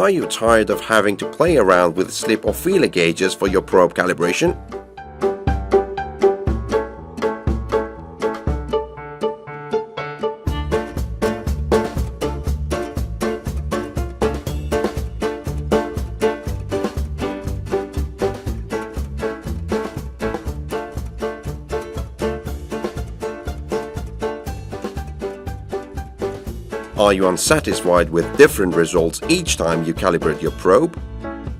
Are you tired of having to play around with slip or feeler gauges for your probe calibration? Are you unsatisfied with different results each time you calibrate your probe?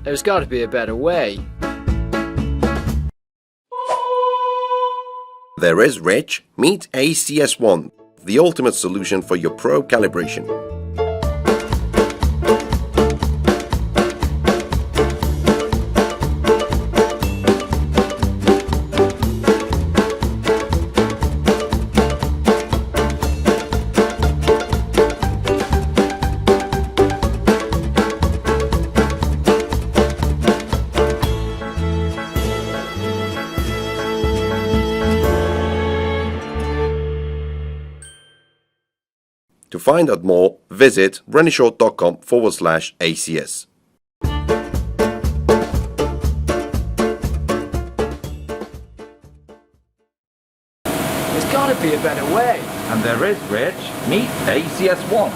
There's got to be a better way. There is, Rich. Meet ACS1, the ultimate solution for your probe calibration. To find out more, visit renshaw.com/ACS. There's got to be a better way. And there is, Rich. Meet ACS1.